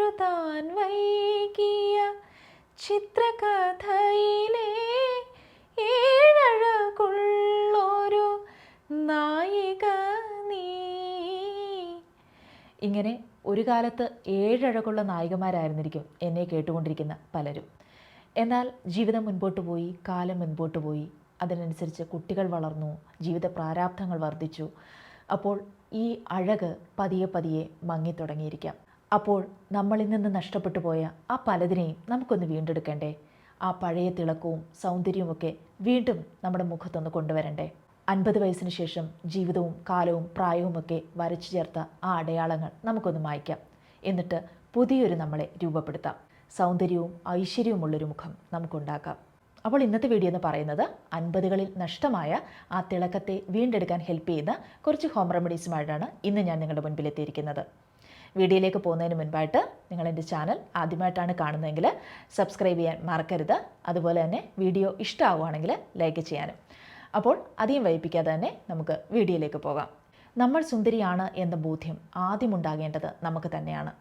എഴുതാൻ വൈകിയ ചിത്രകഥയിലെ ഏഴഴകുള്ളൊരു നായിക നീ. ഇങ്ങനെ ഒരു കാലത്ത് ഏഴഴകുള്ള നായികമാരായിരുന്നിരിക്കും എന്നെ കേട്ടുകൊണ്ടിരിക്കുന്ന പലരും. എന്നാൽ ജീവിതം മുൻപോട്ട് പോയി, കാലം മുൻപോട്ട് പോയി, അതിനനുസരിച്ച് കുട്ടികൾ വളർന്നു, ജീവിത പ്രാരാബ്ധങ്ങൾ വർദ്ധിച്ചു. അപ്പോൾ ഈ അഴക് പതിയെ പതിയെ മങ്ങിത്തുടങ്ങിയിരിക്കാം. അപ്പോൾ നമ്മളിൽ നിന്ന് നഷ്ടപ്പെട്ടു പോയ ആ പലതിനെയും നമുക്കൊന്ന് വീണ്ടെടുക്കണ്ടേ? ആ പഴയ തിളക്കവും സൗന്ദര്യവുമൊക്കെ വീണ്ടും നമ്മുടെ മുഖത്തൊന്ന് കൊണ്ടുവരണ്ടേ? 50 വയസ്സിന് ശേഷം ജീവിതവും കാലവും പ്രായവുമൊക്കെ വരച്ചു ചേർത്ത ആ അടയാളങ്ങൾ നമുക്കൊന്ന് മായ്ക്കാം. എന്നിട്ട് പുതിയൊരു നമ്മളെ രൂപപ്പെടുത്താം. സൗന്ദര്യവും ഐശ്വര്യവുമുള്ളൊരു മുഖം നമുക്കുണ്ടാക്കാം. അപ്പോൾ ഇന്നത്തെ വീഡിയോ എന്ന് പറയുന്നത് 50കളിൽ നഷ്ടമായ ആ തിളക്കത്തെ വീണ്ടെടുക്കാൻ ഹെൽപ്പ് ചെയ്യുന്ന കുറച്ച് ഹോം റെമഡീസുമായിട്ടാണ് ഇന്ന് ഞാൻ നിങ്ങളുടെ മുൻപിലെത്തിയിരിക്കുന്നത്. വീഡിയോയിലേക്ക് പോകുന്നതിന് മുൻപായിട്ട് നിങ്ങൾ എൻ്റെ ചാനൽ ആദ്യമായിട്ടാണ് കാണുന്നതെങ്കിൽ സബ്സ്ക്രൈബ് ചെയ്യാൻ മറക്കരുത്. അതുപോലെ തന്നെ വീഡിയോ ഇഷ്ടമാവുകയാണെങ്കിൽ ലൈക്ക് ചെയ്യാനും. അപ്പോൾ അധികം വൈകിപ്പിക്കാതെ തന്നെ നമുക്ക് വീഡിയോയിലേക്ക് പോകാം. നമ്മൾ സുന്ദരിയാണ് എന്ന ബോധ്യം ആദ്യം ഉണ്ടാകേണ്ടത് നമുക്ക് തന്നെയാണ്.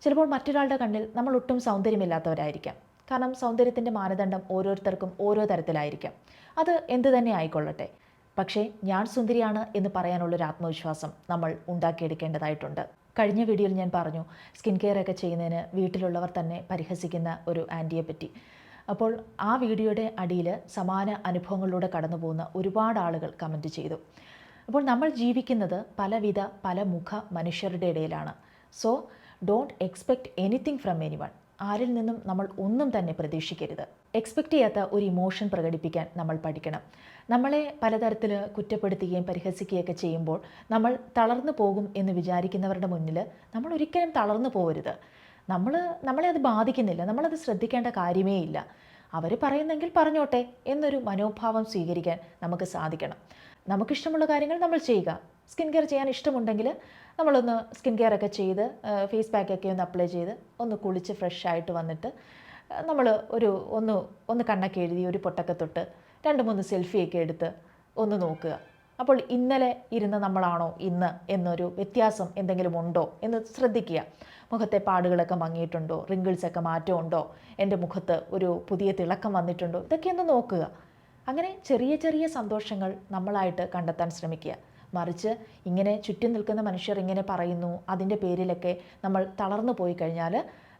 ചിലപ്പോൾ മറ്റൊരാളുടെ കണ്ണിൽ നമ്മൾ ഒട്ടും സൗന്ദര്യമില്ലാത്തവരായിരിക്കാം. കാരണം സൗന്ദര്യത്തിൻ്റെ മാനദണ്ഡം ഓരോരുത്തർക്കും ഓരോ തരത്തിലായിരിക്കാം. അത് എന്ത് തന്നെ ആയിക്കൊള്ളട്ടെ. പക്ഷേ ഞാൻ സുന്ദരിയാണ് എന്ന് പറയാനുള്ളൊരു ആത്മവിശ്വാസം നമ്മൾ ഉണ്ടാക്കിയെടുക്കേണ്ടതായിട്ടുണ്ട്. കഴിഞ്ഞ വീഡിയോയിൽ ഞാൻ പറഞ്ഞു സ്കിൻ കെയർ ഒക്കെ ചെയ്യുന്നതിന് വീട്ടിലുള്ളവർ തന്നെ പരിഹസിക്കുന്ന ഒരു ആൻറ്റിയെ പറ്റി. അപ്പോൾ ആ വീഡിയോയുടെ അടിയിൽ സമാന അനുഭവങ്ങളിലൂടെ കടന്നു പോകുന്ന ഒരുപാട് ആളുകൾ കമൻറ്റ് ചെയ്തു. അപ്പോൾ നമ്മൾ ജീവിക്കുന്നത് പല മുഖ മനുഷ്യരുടെ ഇടയിലാണ്. So don't expect anything from anyone. ആരിൽ നിന്നും നമ്മൾ ഒന്നും തന്നെ പ്രതീക്ഷിക്കരുത്. എക്സ്പെക്റ്റ് ചെയ്യാത്ത ഒരു ഇമോഷൻ പ്രകടിപ്പിക്കാൻ നമ്മൾ പഠിക്കണം. നമ്മളെ പലതരത്തിൽ കുറ്റപ്പെടുത്തുകയും പരിഹസിക്കുകയൊക്കെ ചെയ്യുമ്പോൾ നമ്മൾ തളർന്നു പോകും എന്ന് വിചാരിക്കുന്നവരുടെ മുന്നിൽ നമ്മൾ ഒരിക്കലും തളർന്നു പോകരുത്. നമ്മളെ അത് ബാധിക്കുന്നില്ല, നമ്മളത് ശ്രദ്ധിക്കേണ്ട കാര്യമേ ഇല്ല. അവർ പറയുന്നെങ്കിൽ പറഞ്ഞോട്ടെ എന്നൊരു മനോഭാവം സ്വീകരിക്കാൻ നമുക്ക് സാധിക്കണം. നമുക്കിഷ്ടമുള്ള കാര്യങ്ങൾ നമ്മൾ ചെയ്യുക. സ്കിൻ കെയർ ചെയ്യാൻ ഇഷ്ടമുണ്ടെങ്കിൽ നമ്മളൊന്ന് സ്കിൻ കെയർ ഒക്കെ ചെയ്ത് ഫേസ് പാക്കൊക്കെ ഒന്ന് അപ്ലൈ ചെയ്ത് ഒന്ന് കുളിച്ച് ഫ്രഷ് ആയിട്ട് വന്നിട്ട് നമ്മൾ ഒന്ന് കണ്ണൊക്കെ എഴുതി ഒരു പൊട്ടൊക്കെ തൊട്ട് 2-3 സെൽഫിയൊക്കെ എടുത്ത് ഒന്ന് നോക്കുക. അപ്പോൾ ഇന്നലെ ഇരുന്ന നമ്മളാണോ ഇന്ന് എന്നൊരു വ്യത്യാസം എന്തെങ്കിലും ഉണ്ടോ എന്ന് ശ്രദ്ധിക്കുക. മുഖത്തെ പാടുകളൊക്കെ മങ്ങിയിട്ടുണ്ടോ, റിങ്കിൾസൊക്കെ മാറ്റമുണ്ടോ, എൻ്റെ മുഖത്ത് ഒരു പുതിയ തിളക്കം വന്നിട്ടുണ്ടോ, ഇതൊക്കെ ഒന്ന് നോക്കുക. അങ്ങനെ ചെറിയ ചെറിയ സന്തോഷങ്ങൾ നമ്മളായിട്ട് കണ്ടെത്താൻ ശ്രമിക്കുക. മറിച്ച് ഇങ്ങനെ ചുറ്റും നിൽക്കുന്ന മനുഷ്യർ ഇങ്ങനെ പറയുന്നു, അതിൻ്റെ പേരിലൊക്കെ നമ്മൾ തളർന്നു പോയി കഴിഞ്ഞാൽ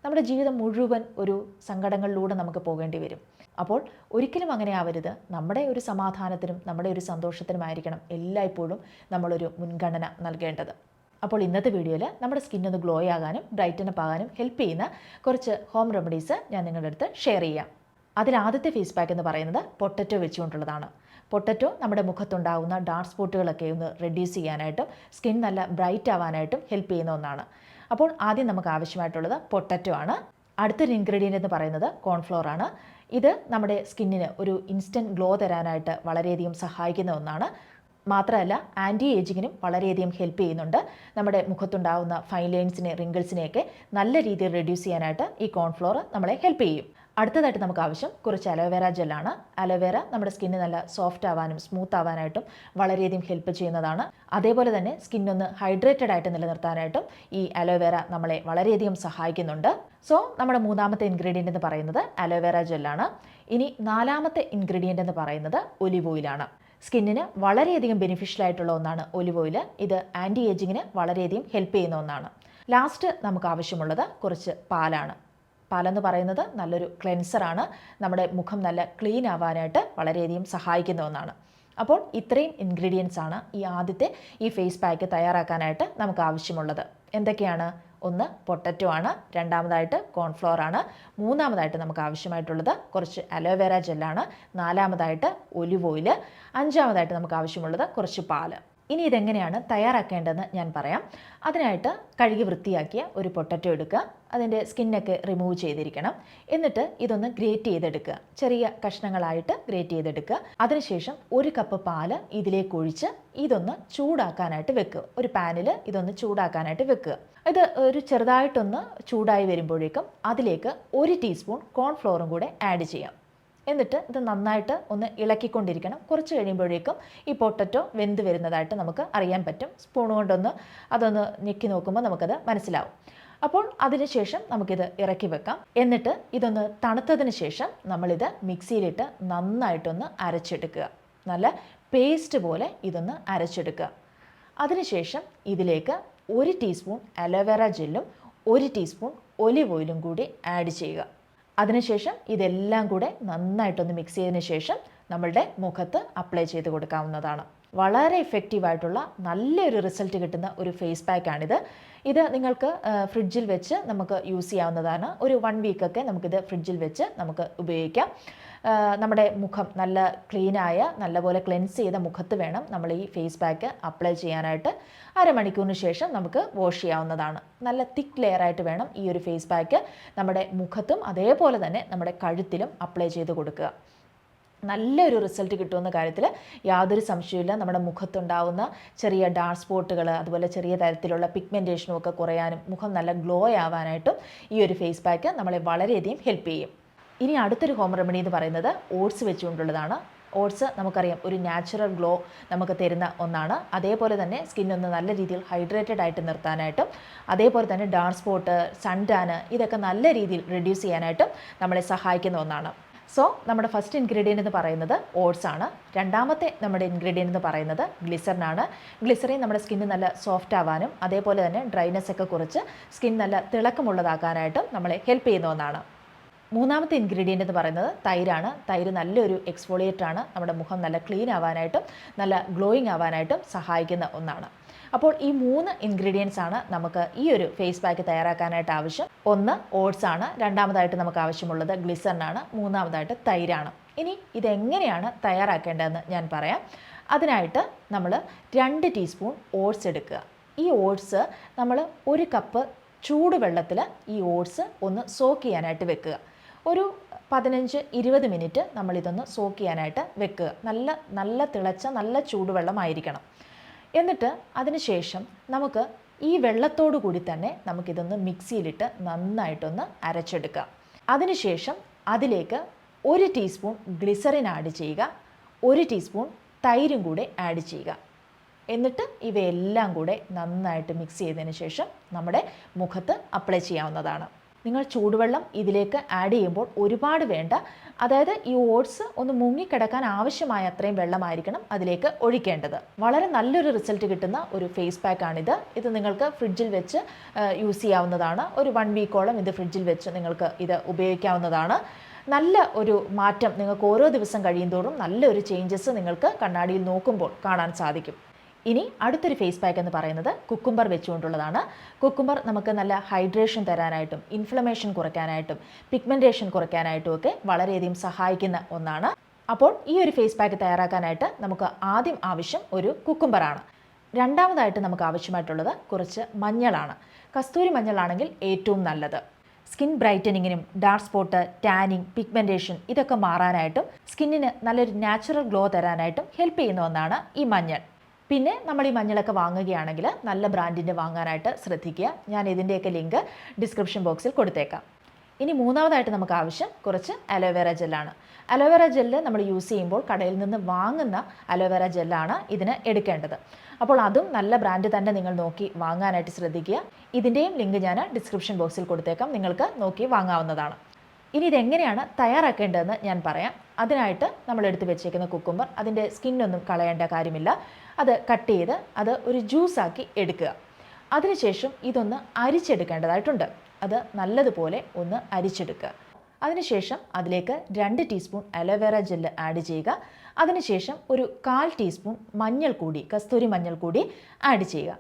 നമ്മുടെ ജീവിതം മുഴുവൻ ഒരു സങ്കടങ്ങളിലൂടെ നമുക്ക് പോകേണ്ടി വരും. അപ്പോൾ ഒരിക്കലും അങ്ങനെ ആവരുത്. നമ്മുടെ ഒരു സമാധാനത്തിനും നമ്മുടെ ഒരു സന്തോഷത്തിനുമായിരിക്കണം എല്ലായ്പ്പോഴും നമ്മളൊരു മുൻഗണന നൽകേണ്ടത്. അപ്പോൾ ഇന്നത്തെ വീഡിയോയിൽ നമ്മുടെ സ്കിന്നൊന്ന് ഗ്ലോ ആകാനും ബ്രൈറ്റനപ്പ് ആകാനും ഹെൽപ്പ് ചെയ്യുന്ന കുറച്ച് ഹോം റെമഡീസ് ഞാൻ നിങ്ങളുടെ അടുത്ത് ഷെയർ ചെയ്യാം. അതിലാദ്യത്തെ ഫേസ് പാക്ക് എന്ന് പറയുന്നത് പൊട്ടറ്റോ വെച്ചുകൊണ്ടുള്ളതാണ്. പൊട്ടറ്റോ നമ്മുടെ മുഖത്തുണ്ടാകുന്ന ഡാർക്ക് സ്പോട്ടുകളൊക്കെ ഒന്ന് റെഡ്യൂസ് ചെയ്യാനായിട്ടും സ്കിൻ നല്ല ബ്രൈറ്റ് ആവാനായിട്ടും ഹെൽപ്പ് ചെയ്യുന്ന ഒന്നാണ്. അപ്പോൾ ആദ്യം നമുക്ക് ആവശ്യമായിട്ടുള്ളത് പൊട്ടറ്റോ ആണ്. അടുത്തൊരു ഇൻഗ്രീഡിയൻ്റ് എന്ന് പറയുന്നത് കോൺഫ്ലോർ ആണ്. ഇത് നമ്മുടെ സ്കിന്നിന് ഒരു ഇൻസ്റ്റൻറ്റ് ഗ്ലോ തരാനായിട്ട് വളരെയധികം സഹായിക്കുന്ന ഒന്നാണ്. മാത്രമല്ല ആൻറ്റി ഏജിങ്ങിനും വളരെയധികം ഹെൽപ്പ് ചെയ്യുന്നുണ്ട്. നമ്മുടെ മുഖത്തുണ്ടാകുന്ന ഫൈൻ ലൈൻസിനെ റിങ്കിൾസിനെയൊക്കെ നല്ല രീതിയിൽ റെഡ്യൂസ് ചെയ്യാനായിട്ട് ഈ കോൺഫ്ലോർ നമ്മളെ ഹെൽപ്പ് ചെയ്യും. അടുത്തതായിട്ട് നമുക്ക് ആവശ്യം കുറച്ച് അലോവേര ജെല്ലാണ്. അലോവേര നമ്മുടെ സ്കിന്ന് നല്ല സോഫ്റ്റ് ആവാനും സ്മൂത്ത് ആവാനായിട്ടും വളരെയധികം ഹെൽപ്പ് ചെയ്യുന്നതാണ്. അതേപോലെ തന്നെ സ്കിന്നൊന്ന് ഹൈഡ്രേറ്റഡ് ആയിട്ട് നിലനിർത്താനായിട്ടും ഈ അലോവേര നമ്മളെ വളരെയധികം സഹായിക്കുന്നുണ്ട്. സോ നമ്മുടെ മൂന്നാമത്തെ ഇൻഗ്രീഡിയൻ്റ് എന്ന് പറയുന്നത് അലോവേര ജെല്ലാണ്. ഇനി നാലാമത്തെ ഇൻഗ്രീഡിയൻ്റ് എന്ന് പറയുന്നത് ഒലിവ് ഓയിലാണ്. സ്കിന്നിന് വളരെയധികം ബെനിഫിഷ്യൽ ആയിട്ടുള്ള ഒന്നാണ് ഒലിവ് ഓയിൽ. ഇത് ആൻറ്റി ഏജിങ്ങിന് വളരെയധികം ഹെൽപ്പ് ചെയ്യുന്ന ഒന്നാണ്. ലാസ്റ്റ് നമുക്ക് ആവശ്യമുള്ളത് കുറച്ച് പാലാണ്. പാലെന്ന് പറയുന്നത് നല്ലൊരു ക്ലെൻസറാണ്. നമ്മുടെ മുഖം നല്ല ക്ലീൻ ആവാനായിട്ട് വളരെയധികം സഹായിക്കുന്ന ഒന്നാണ്. അപ്പോൾ ഇത്രയും ഇൻഗ്രീഡിയൻസ് ആണ് ഈ ഫേസ് പാക്ക് തയ്യാറാക്കാനായിട്ട് നമുക്ക് ആവശ്യമുള്ളത്. എന്തൊക്കെയാണ്? ഒന്ന് പൊട്ടറ്റോ ആണ്, രണ്ടാമതായിട്ട് കോൺഫ്ലോർ ആണ്, മൂന്നാമതായിട്ട് നമുക്ക് ആവശ്യമായിട്ടുള്ളത് കുറച്ച് അലോവേര ജെല്ലാണ്, നാലാമതായിട്ട് ഒലിവ് ഓയിൽ, അഞ്ചാമതായിട്ട് നമുക്ക് ആവശ്യമുള്ളത് കുറച്ച് പാല്. ഇനി ഇതെങ്ങനെയാണ് തയ്യാറാക്കേണ്ടതെന്ന് ഞാൻ പറയാം. അതിനായിട്ട് കഴുകി വൃത്തിയാക്കിയ ഒരു പൊട്ടറ്റോ എടുക്കുക. അതിൻ്റെ സ്കിന്നൊക്കെ റിമൂവ് ചെയ്തിരിക്കണം. എന്നിട്ട് ഇതൊന്ന് ഗ്രേറ്റ് ചെയ്തെടുക്കുക. ചെറിയ കഷ്ണങ്ങളായിട്ട് ഗ്രേറ്റ് ചെയ്തെടുക്കുക. അതിനുശേഷം 1 കപ്പ് പാല് ഇതിലേക്ക് ഒഴിച്ച് ഇതൊന്ന് ചൂടാക്കാനായിട്ട് വെക്കുക. ഒരു പാനിൽ ഇതൊന്ന് ചൂടാക്കാനായിട്ട് വെക്കുക. ഇത് ഒരു ചെറുതായിട്ടൊന്ന് ചൂടായി വരുമ്പോഴേക്കും അതിലേക്ക് 1 ടീസ്പൂൺ കോൺഫ്ലോറും കൂടെ ആഡ് ചെയ്യാം. എന്നിട്ട് ഇത് നന്നായിട്ട് ഒന്ന് ഇളക്കിക്കൊണ്ടിരിക്കണം. കുറച്ച് കഴിയുമ്പോഴേക്കും ഈ പൊട്ടറ്റോ വെന്ത് വരുന്നതായിട്ട് നമുക്ക് അറിയാൻ പറ്റും. സ്പൂൺ കൊണ്ടൊന്ന് അതൊന്ന് ഞെക്കി നോക്കുമ്പോൾ നമുക്കത് മനസ്സിലാവും. അപ്പോൾ അതിനുശേഷം നമുക്കിത് ഇറക്കി വെക്കാം. എന്നിട്ട് ഇതൊന്ന് തണുത്തതിന് ശേഷം നമ്മളിത് മിക്സിയിലിട്ട് നന്നായിട്ടൊന്ന് അരച്ചെടുക്കുക. നല്ല പേസ്റ്റ് പോലെ ഇതൊന്ന് അരച്ചെടുക്കുക. അതിനുശേഷം ഇതിലേക്ക് 1 ടീസ്പൂൺ അലോവേറ ജെല്ലും 1 ടീസ്പൂൺ ഒലിവ് ഓയിലും കൂടി ആഡ് ചെയ്യുക. അതിനുശേഷം ഇതെല്ലാം കൂടെ നന്നായിട്ടൊന്ന് മിക്സ് ചെയ്തതിന് ശേഷം നമ്മളുടെ മുഖത്ത് അപ്ലൈ ചെയ്ത് കൊടുക്കാവുന്നതാണ്. വളരെ ഇഫക്റ്റീവായിട്ടുള്ള നല്ലൊരു റിസൾട്ട് കിട്ടുന്ന ഒരു ഫേസ് പാക്കാണിത്. ഇത് നിങ്ങൾക്ക് ഫ്രിഡ്ജിൽ വെച്ച് നമുക്ക് യൂസ് ചെയ്യാവുന്നതാണ്. ഒരു 1 വീക്കൊക്കെ നമുക്കിത് ഫ്രിഡ്ജിൽ വെച്ച് നമുക്ക് ഉപയോഗിക്കാം. നമ്മുടെ മുഖം നല്ല ക്ലീനായ നല്ലപോലെ ക്ലെൻസ് ചെയ്ത മുഖത്ത് വേണം നമ്മൾ ഈ ഫേസ് പാക്ക് അപ്ലൈ ചെയ്യാനായിട്ട്. അരമണിക്കൂറിന് ശേഷം നമുക്ക് വാഷ് ചെയ്യാവുന്നതാണ്. നല്ല തിക്ക് ലെയറായിട്ട് വേണം ഈ ഒരു ഫേസ് പാക്ക് നമ്മുടെ മുഖത്തും അതേപോലെ തന്നെ നമ്മുടെ കഴുത്തിലും അപ്ലൈ ചെയ്ത് കൊടുക്കുക. നല്ലൊരു റിസൾട്ട് കിട്ടുമെന്ന കാര്യത്തിൽ യാതൊരു സംശയമില്ല. നമ്മുടെ മുഖത്തുണ്ടാവുന്ന ചെറിയ ഡാർക്ക് സ്പോട്ടുകൾ, അതുപോലെ ചെറിയ തരത്തിലുള്ള പിഗ്മെൻറ്റേഷനും ഒക്കെ കുറയാനും മുഖം നല്ല ഗ്ലോ ആവാനായിട്ടും ഈ ഒരു ഫേസ് പാക്ക് നമ്മളെ വളരെയധികം ഹെൽപ്പ് ചെയ്യും. ഇനി അടുത്തൊരു ഹോം റെമഡി എന്ന് പറയുന്നത് ഓട്സ് വെച്ചുകൊണ്ടുള്ളതാണ്. ഓട്സ് നമുക്കറിയാം ഒരു നാച്ചുറൽ ഗ്ലോ നമുക്ക് തരുന്ന ഒന്നാണ്. അതേപോലെ തന്നെ സ്കിന്നൊന്ന് നല്ല രീതിയിൽ ഹൈഡ്രേറ്റഡ് ആയിട്ട് നിർത്താനായിട്ടും അതേപോലെ തന്നെ ഡാർക്ക് സ്പോട്ട്, സൺ ടാന് ഇതൊക്കെ നല്ല രീതിയിൽ റെഡ്യൂസ് ചെയ്യാനായിട്ടും നമ്മളെ സഹായിക്കുന്ന ഒന്നാണ്. സോ നമ്മുടെ ഫസ്റ്റ് ഇൻഗ്രീഡിയൻ്റ് എന്ന് പറയുന്നത് ഓട്സ് ആണ്. രണ്ടാമത്തെ നമ്മുടെ ഇൻഗ്രീഡിയൻ്റ് എന്ന് പറയുന്നത് ഗ്ലിസറിനാണ്. ഗ്ലിസറിൻ നമ്മുടെ സ്കിന്ന് നല്ല സോഫ്റ്റ് ആവാനും അതേപോലെ തന്നെ ഡ്രൈനെസ് ഒക്കെ കുറച്ച് സ്കിൻ നല്ല തിളക്കമുള്ളതാക്കാനായിട്ടും നമ്മളെ ഹെൽപ്പ് ചെയ്യുന്ന ഒന്നാണ്. മൂന്നാമത്തെ ഇൻഗ്രീഡിയൻ്റ് എന്ന് പറയുന്നത് തൈരാണ്. തൈര് നല്ലൊരു എക്സ്ഫോളിയേറ്റർ ആണ്. നമ്മുടെ മുഖം നല്ല ക്ലീൻ ആവാനായിട്ടും നല്ല ഗ്ലോയിങ് ആവാനായിട്ടും സഹായിക്കുന്ന ഒന്നാണ്. അപ്പോൾ ഈ 3 ഇൻഗ്രീഡിയൻസ് ആണ് നമുക്ക് ഈ ഒരു ഫേസ് പാക്ക് തയ്യാറാക്കാനായിട്ട് ആവശ്യം. ഒന്ന് ഓട്സ് ആണ്, രണ്ടാമതായിട്ട് നമുക്ക് ആവശ്യമുള്ളത് ഗ്ലിസറിനാണ്, മൂന്നാമതായിട്ട് തൈരാണ്. ഇനി ഇതെങ്ങനെയാണ് തയ്യാറാക്കേണ്ടതെന്ന് ഞാൻ പറയാം. അതിനായിട്ട് നമ്മൾ 2 ടീസ്പൂൺ ഓട്സ് എടുക്കുക. ഈ ഓട്സ് നമ്മൾ 1 കപ്പ് ചൂടുവെള്ളത്തിൽ ഈ ഓട്സ് ഒന്ന് സോക്ക് ചെയ്യാനായിട്ട് വെക്കുക. ഒരു 15-20 മിനിറ്റ് നമ്മളിതൊന്ന് സോക്ക് ചെയ്യാനായിട്ട് വെക്കുക. നല്ല തിളച്ച നല്ല ചൂടുവെള്ളമായിരിക്കണം. എന്നിട്ട് അതിനുശേഷം നമുക്ക് ഈ വെള്ളത്തോടു കൂടി തന്നെ നമുക്കിതൊന്ന് മിക്സിയിലിട്ട് നന്നായിട്ടൊന്ന് അരച്ചെടുക്കാം. അതിനുശേഷം അതിലേക്ക് 1 ടീസ്പൂൺ ഗ്ലിസറിൻ ആഡ് ചെയ്യുക, 1 ടീസ്പൂൺ തൈരും കൂടെ ആഡ് ചെയ്യുക. എന്നിട്ട് ഇവയെല്ലാം കൂടെ നന്നായിട്ട് മിക്സ് ചെയ്തതിന് ശേഷം നമ്മുടെ മുഖത്ത് അപ്ലൈ ചെയ്യാവുന്നതാണ്. നിങ്ങൾ ചൂടുവെള്ളം ഇതിലേക്ക് ആഡ് ചെയ്യുമ്പോൾ ഒരുപാട് വേണ്ട. അതായത് ഈ ഓട്സ് ഒന്ന് മുങ്ങിക്കിടക്കാൻ ആവശ്യമായ അത്രയും വെള്ളമായിരിക്കണം അതിലേക്ക് ഒഴിക്കേണ്ടത്. വളരെ നല്ലൊരു റിസൾട്ട് കിട്ടുന്ന ഒരു ഫേസ് പാക്കാണിത്. ഇത് നിങ്ങൾക്ക് ഫ്രിഡ്ജിൽ വെച്ച് യൂസ് ചെയ്യാവുന്നതാണ്. ഒരു 1 വീക്കോളം ഇത് ഫ്രിഡ്ജിൽ വെച്ച് നിങ്ങൾക്ക് ഇത് ഉപയോഗിക്കാവുന്നതാണ്. നല്ല ഒരു മാറ്റം നിങ്ങൾക്ക് ഓരോ ദിവസം കഴിയുന്തോറും നല്ലൊരു ചേഞ്ചസ് നിങ്ങൾക്ക് കണ്ണാടിയിൽ നോക്കുമ്പോൾ കാണാൻ സാധിക്കും. ഇനി അടുത്തൊരു ഫേസ് പാക്ക് എന്ന് പറയുന്നത് കുക്കുംബർ വെച്ചുകൊണ്ടുള്ളതാണ്. കുക്കുംബർ നമുക്ക് നല്ല ഹൈഡ്രേഷൻ തരാനായിട്ടും ഇൻഫ്ലമേഷൻ കുറയ്ക്കാനായിട്ടും പിഗ്മെൻറ്റേഷൻ കുറയ്ക്കാനായിട്ടും ഒക്കെ വളരെയധികം സഹായിക്കുന്ന ഒന്നാണ്. അപ്പോൾ ഈ ഒരു ഫേസ് പാക്ക് തയ്യാറാക്കാനായിട്ട് നമുക്ക് ആദ്യം ആവശ്യം ഒരു കുക്കുംബറാണ്. രണ്ടാമതായിട്ട് നമുക്ക് ആവശ്യമായിട്ടുള്ളത് കുറച്ച് മഞ്ഞളാണ്. കസ്തൂരി മഞ്ഞളാണെങ്കിൽ ഏറ്റവും നല്ലത്. സ്കിൻ ബ്രൈറ്റനിങ്ങിനും ഡാർക്ക് സ്പോട്ട്, ടാനിങ്, പിഗ്മെൻറ്റേഷൻ ഇതൊക്കെ മാറാനായിട്ടും സ്കിന്നിന് നല്ലൊരു നാച്ചുറൽ ഗ്ലോ തരാനായിട്ടും ഹെൽപ്പ് ചെയ്യുന്ന ഒന്നാണ് ഈ മഞ്ഞൾ. പിന്നെ നമ്മൾ ഈ മഞ്ഞളൊക്കെ വാങ്ങുകയാണെങ്കിൽ നല്ല ബ്രാൻഡിൻ്റെ വാങ്ങാനായിട്ട് ശ്രദ്ധിക്കുക. ഞാൻ ഇതിൻ്റെയൊക്കെ ലിങ്ക് ഡിസ്ക്രിപ്ഷൻ ബോക്സിൽ കൊടുത്തേക്കാം. ഇനി മൂന്നാമതായിട്ട് നമുക്ക് ആവശ്യം കുറച്ച് അലോവേറ ജെല്ലാണ്. അലോവേറ ജെല്ല് നമ്മൾ യൂസ് ചെയ്യുമ്പോൾ കടയിൽ നിന്ന് വാങ്ങുന്ന അലോവേറ ജെല്ലാണ് ഇതിന് എടുക്കേണ്ടത്. അപ്പോൾ അതും നല്ല ബ്രാൻഡ് തന്നെ നിങ്ങൾ നോക്കി വാങ്ങാനായിട്ട് ശ്രദ്ധിക്കുക. ഇതിൻ്റെയും ലിങ്ക് ഞാൻ ഡിസ്ക്രിപ്ഷൻ ബോക്സിൽ കൊടുത്തേക്കാം, നിങ്ങൾക്ക് നോക്കി വാങ്ങാവുന്നതാണ്. ഇനി ഇതെങ്ങനെയാണ് തയ്യാറാക്കേണ്ടതെന്ന് ഞാൻ പറയാം. അതിനായിട്ട് നമ്മൾ എടുത്ത് വെച്ചേക്കുന്ന കുക്കുംബർ അതിൻ്റെ സ്കിന്നൊന്നും കളയേണ്ട കാര്യമില്ല. അത് കട്ട് ചെയ്ത് അത് ഒരു ജ്യൂസാക്കി എടുക്കുക. അതിനുശേഷം ഇതൊന്ന് അരിച്ചെടുക്കേണ്ടതായിട്ടുണ്ട്. അത് നല്ലതുപോലെ ഒന്ന് അരിച്ചെടുക്കുക. അതിനുശേഷം അതിലേക്ക് 2 ടീസ്പൂൺ അലോവേറ ജെല്ല് ആഡ് ചെയ്യുക. അതിനുശേഷം ഒരു 1/4 ടീസ്പൂൺ മഞ്ഞൾ കൂടി, കസ്തൂരി മഞ്ഞൾ കൂടി ആഡ് ചെയ്യുക.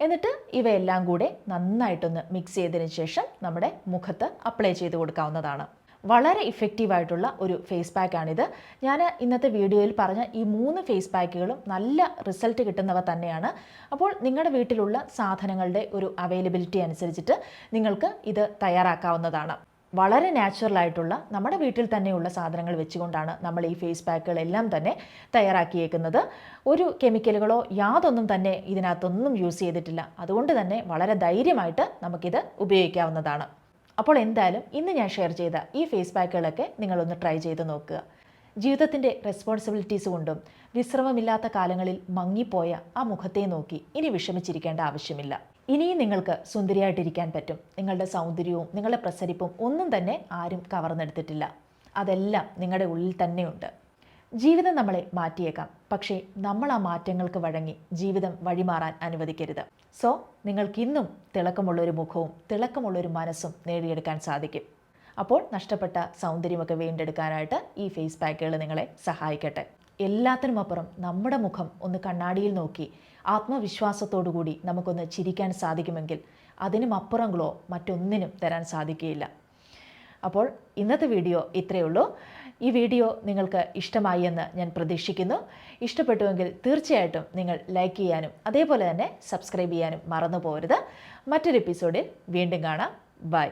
എന്നിട്ട് ഇവയെല്ലാം കൂടെ നന്നായിട്ടൊന്ന് മിക്സ് ചെയ്തതിന് ശേഷം നമ്മുടെ മുഖത്ത് അപ്ലൈ ചെയ്ത് കൊടുക്കാവുന്നതാണ്. വളരെ ഇഫക്റ്റീവായിട്ടുള്ള ഒരു ഫേസ് പാക്കാണിത്. ഞാൻ ഇന്നത്തെ വീഡിയോയിൽ പറഞ്ഞ ഈ 3 ഫേസ് പാക്കുകളും നല്ല റിസൾട്ട് കിട്ടുന്നവ തന്നെയാണ്. അപ്പോൾ നിങ്ങളുടെ വീട്ടിലുള്ള സാധനങ്ങളുടെ ഒരു അവൈലബിലിറ്റി അനുസരിച്ചിട്ട് നിങ്ങൾക്ക് ഇത് തയ്യാറാക്കാവുന്നതാണ്. വളരെ നാച്ചുറലായിട്ടുള്ള നമ്മുടെ വീട്ടിൽ തന്നെയുള്ള സാധനങ്ങൾ വെച്ചുകൊണ്ടാണ് നമ്മൾ ഈ ഫേസ് പാക്കുകളെല്ലാം തന്നെ തയ്യാറാക്കിയേക്കുന്നത്. ഒരു കെമിക്കലുകളോ യാതൊന്നും തന്നെ ഇതിനകത്തൊന്നും യൂസ് ചെയ്തിട്ടില്ല. അതുകൊണ്ട് തന്നെ വളരെ ധൈര്യമായിട്ട് നമുക്കിത് ഉപയോഗിക്കാവുന്നതാണ്. അപ്പോൾ എന്തായാലും ഇന്ന് ഞാൻ ഷെയർ ചെയ്ത ഈ ഫേസ് പാക്കുകളൊക്കെ നിങ്ങളൊന്ന് ട്രൈ ചെയ്ത് നോക്കുക. ജീവിതത്തിൻ്റെ റെസ്പോൺസിബിലിറ്റീസ് കൊണ്ടും വിശ്രമമില്ലാത്ത കാലങ്ങളിൽ മങ്ങിപ്പോയ ആ മുഖത്തെ നോക്കി ഇനി വിഷമിച്ചിരിക്കേണ്ട ആവശ്യമില്ല. ഇനിയും നിങ്ങൾക്ക് സുന്ദരിയായിട്ടിരിക്കാൻ പറ്റും. നിങ്ങളുടെ സൗന്ദര്യവും നിങ്ങളുടെ പ്രസരിപ്പും ഒന്നും തന്നെ ആരും കവർന്നെടുത്തിട്ടില്ല. അതെല്ലാം നിങ്ങളുടെ ഉള്ളിൽ തന്നെയുണ്ട്. ജീവിതം നമ്മളെ മാറ്റിയേക്കാം, പക്ഷേ നമ്മൾ ആ മാറ്റങ്ങൾക്ക് വഴങ്ങി ജീവിതം വഴിമാറാൻ അനുവദിക്കരുത്. സോ നിങ്ങൾക്കിന്നും തിളക്കമുള്ളൊരു മുഖവും തിളക്കമുള്ളൊരു മനസ്സും നേടിയെടുക്കാൻ സാധിക്കും. അപ്പോൾ നഷ്ടപ്പെട്ട സൗന്ദര്യമൊക്കെ വീണ്ടെടുക്കാനായിട്ട് ഈ ഫേസ് പാക്കുകൾ നിങ്ങളെ സഹായിക്കട്ടെ. എല്ലാത്തിനുമപ്പുറം നമ്മുടെ മുഖം ഒന്ന് കണ്ണാടിയിൽ നോക്കി ആത്മവിശ്വാസത്തോടു കൂടി നമുക്കൊന്ന് ചിരിക്കാൻ സാധിക്കുമെങ്കിൽ അതിനുമപ്പുറം ഗ്ലോ മറ്റൊന്നിനും തരാൻ സാധിക്കുകയില്ല. അപ്പോൾ ഇന്നത്തെ വീഡിയോ ഇത്രയേ ഉള്ളൂ. ഈ വീഡിയോ നിങ്ങൾക്ക് ഇഷ്ടമായി എന്ന് ഞാൻ പ്രതീക്ഷിക്കുന്നു. ഇഷ്ടപ്പെട്ടുവെങ്കിൽ തീർച്ചയായിട്ടും നിങ്ങൾ ലൈക്ക് ചെയ്യാനും അതേപോലെ തന്നെ സബ്സ്ക്രൈബ് ചെയ്യാനും മറന്നു പോകരുത്. മറ്റൊരു എപ്പിസോഡിൽ വീണ്ടും കാണാം. ബൈ.